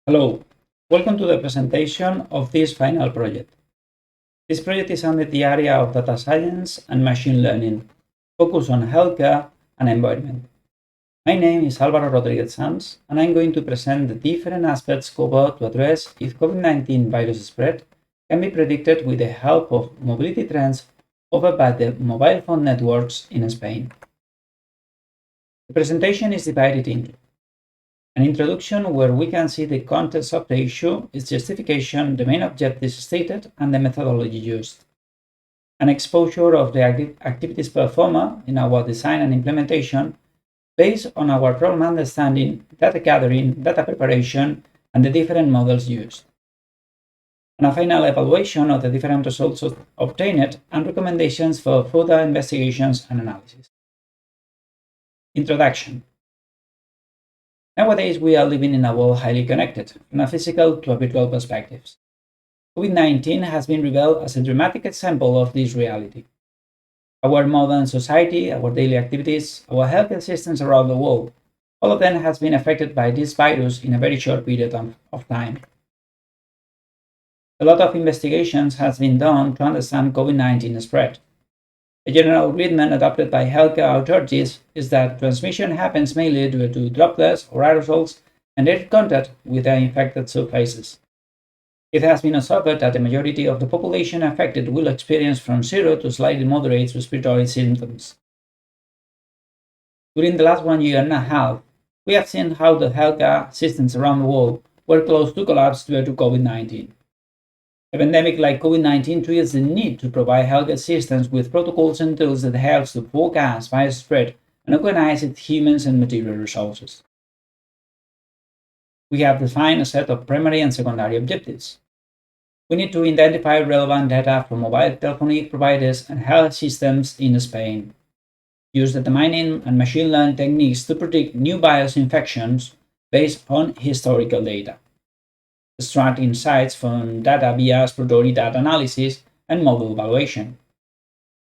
Hello, welcome to the presentation of this final project. This project is under the area of data science and machine learning, focused on healthcare and environment. My name is Álvaro Rodríguez Sanz, and I'm going to present the different aspects covered to address if COVID-19 virus spread can be predicted with the help of mobility trends offered by the mobile phone networks in Spain. The presentation is divided into an introduction where we can see the context of the issue, its justification, the main objectives stated, and the methodology used. An exposure of the activities performed in our design and implementation based on our problem understanding, data gathering, data preparation, and the different models used. And a final evaluation of the different results obtained and recommendations for further investigations and analysis. Introduction. Nowadays, we are living in a world highly connected, from a physical to a virtual perspective. COVID-19 has been revealed as a dramatic example of this reality. Our modern society, our daily activities, our healthcare systems around the world, all of them has been affected by this virus in a very short period of time. A lot of investigations has been done to understand COVID-19 spread. A general agreement adopted by healthcare authorities is that transmission happens mainly due to droplets or aerosols and direct contact with the infected surfaces. It has been observed that the majority of the population affected will experience from 0 to slightly moderate respiratory symptoms. During the last 1 year and a half, we have seen how the healthcare systems around the world were close to collapse due to COVID-19. A pandemic like COVID-19 triggers the need to provide healthcare systems with protocols and tools that help to forecast virus spread and organize its human and material resources. We have defined a set of primary and secondary objectives. We need to identify relevant data from mobile telephony providers and health systems in Spain, use data mining and machine learning techniques to predict new virus infections based on historical data, extract insights from data via exploratory data analysis and model evaluation.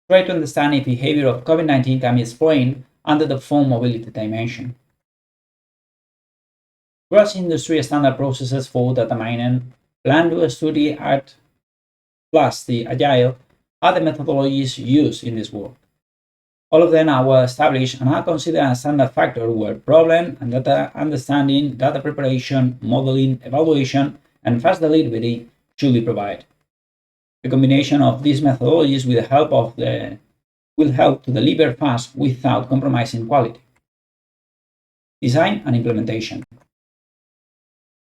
Try to understand if behavior of COVID-19 can be explained under the phone mobility dimension. Cross-industry standard processes for data mining, plan to study art plus the agile are the methodologies used in this work. All of them are well established and are considered a standard factor where problem and data understanding, data preparation, modeling, evaluation, and fast delivery should be provided. The combination of these methodologies will help to deliver fast without compromising quality. Design and implementation.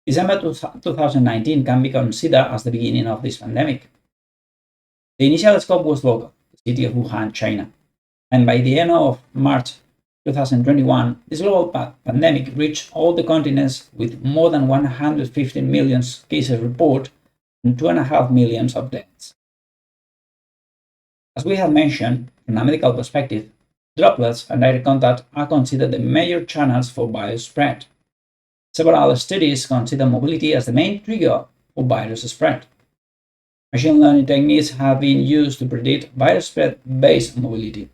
December 2019 can be considered as the beginning of this pandemic. The initial scope was local, the city of Wuhan, China, and by the end of March 2021, this global pandemic reached all the continents with more than 150 million cases reported and 2.5 million of deaths. As we have mentioned, from a medical perspective, droplets and direct contact are considered the major channels for virus spread. Several studies consider mobility as the main trigger for virus spread. Machine learning techniques have been used to predict virus spread based on mobility.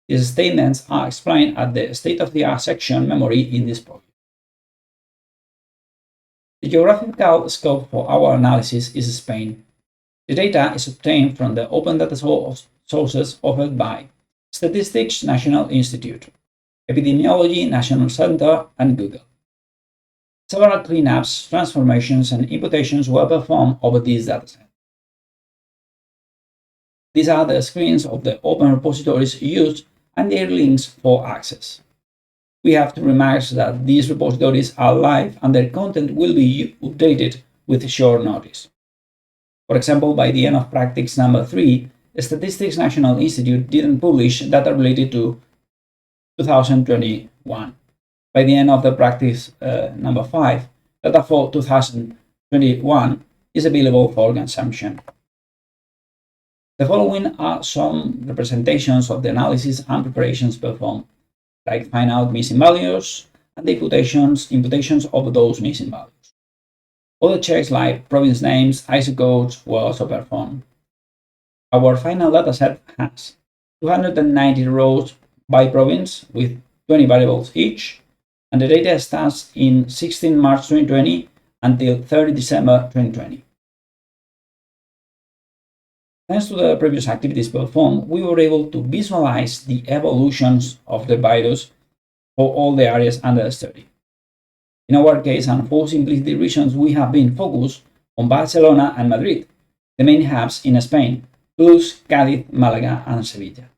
These statements are explained at the state-of-the-art section memory in this project. The geographical scope for our analysis is Spain. The data is obtained from the open data sources offered by Statistics National Institute, Epidemiology National Center, and Google. Several cleanups, transformations, and imputations were performed over this dataset. These are the screens of the open repositories used and their links for access. We have to remark that these repositories are live and their content will be updated with short notice. For example, by the end of practice number 3, the Statistics National Institute didn't publish data related to 2021. By the end of the practice number 5, data for 2021 is available for consumption. The following are some representations of the analysis and preparations performed, like find out missing values and the imputations of those missing values. Other checks like province names, ISO codes were also performed. Our final dataset has 290 rows by province with 20 variables each, and the data starts in 16 March 2020 until 30 December 2020. Thanks to the previous activities performed, we were able to visualize the evolutions of the virus for all the areas under the study. In our case, and for simplicity reasons, we have been focused on Barcelona and Madrid, the main hubs in Spain, plus Cádiz, Málaga, and Sevilla.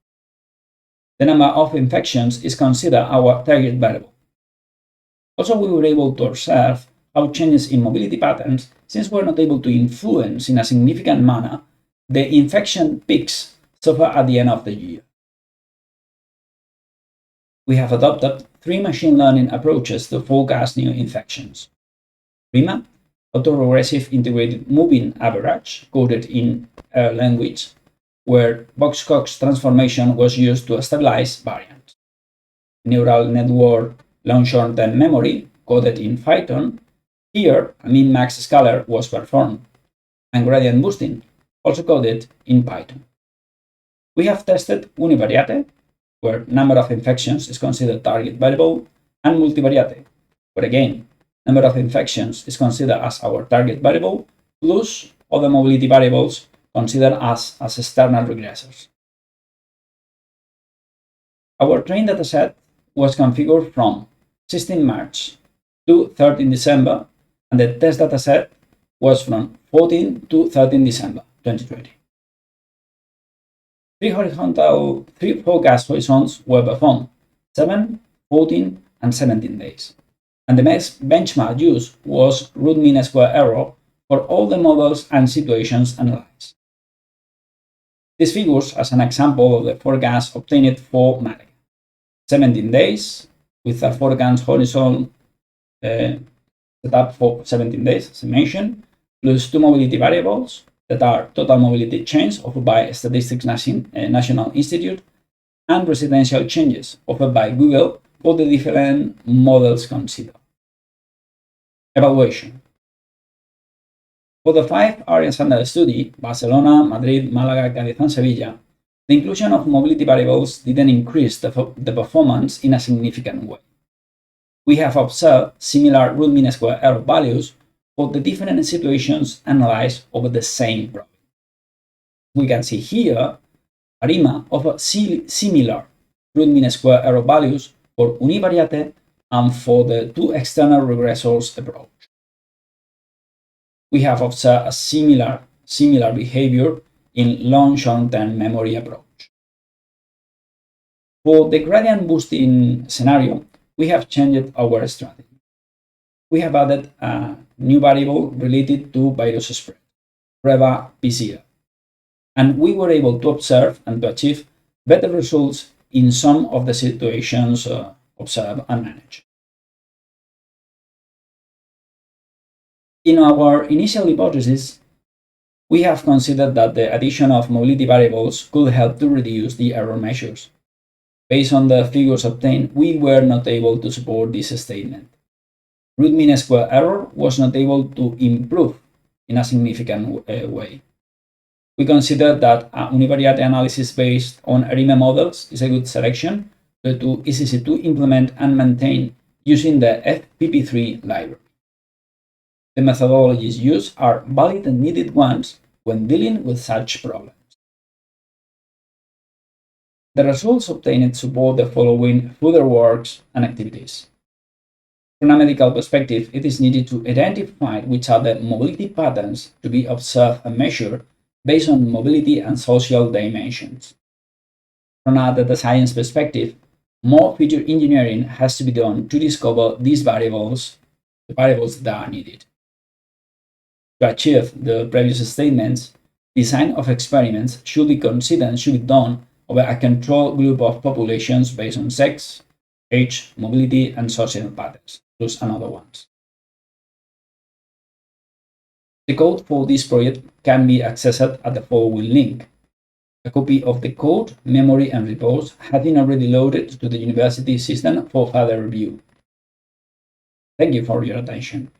The number of infections is considered our target variable. Also, we were able to observe how changes in mobility patterns, since we're not able to influence in a significant manner the infection peaks suffered at the end of the year. We have adopted 3 machine learning approaches to forecast new infections. RIMA, autoregressive integrated moving average, coded in R language, where Box-Cox transformation was used to stabilize variants. Neural network long-short-term memory, coded in Python, here a min-max scalar was performed, and gradient boosting, also coded in Python. We have tested univariate, where number of infections is considered target variable, and multivariate, where again, number of infections is considered as our target variable, plus other mobility variables considered as external regressors. Our trained dataset was configured from 16 March to 13 December, and the test dataset was from 14 to 13 December 2020. 3 forecast horizons were performed, 7, 14, and 17 days. And the benchmark used was root mean square error for all the models and situations analyzed. These figures as an example of the forecast obtained for Málaga. 17 days with a forecast horizon set up for 17 days, as I mentioned, plus 2 mobility variables that are total mobility change offered by Statistics National Institute and residential changes offered by Google for the different models considered. Evaluation. For the 5 areas under the study, Barcelona, Madrid, Málaga, Cádiz, and Sevilla, the inclusion of mobility variables didn't increase the performance in a significant way. We have observed similar root mean square error values for the different situations analyzed over the same problem. We can see here ARIMA offers similar root mean square error values for univariate and for the 2 external regressors approach. We have observed a similar behavior in long short-term memory approach. For the gradient boosting scenario, we have changed our strategy. We have added a new variable related to virus spread, REVA-PCR, and we were able to observe and to achieve better results in some of the situations observed and managed. In our initial hypothesis, we have considered that the addition of mobility variables could help to reduce the error measures. Based on the figures obtained, we were not able to support this statement. Root mean square error was not able to improve in a significant way. We consider that a univariate analysis based on ARIMA models is a good selection due to easy to implement and maintain using the FPP3 library. The methodologies used are valid and needed ones when dealing with such problems. The results obtained support the following further works and activities. From a medical perspective, it is needed to identify which are the mobility patterns to be observed and measured based on mobility and social dimensions. From a data science perspective, more feature engineering has to be done to discover these variables, the variables that are needed. To achieve the previous statements, design of experiments should be considered and should be done over a control group of populations based on sex, age, mobility, and social patterns, plus another ones. The code for this project can be accessed at the following link. A copy of the code, memory, and repos have been already loaded to the university system for further review. Thank you for your attention.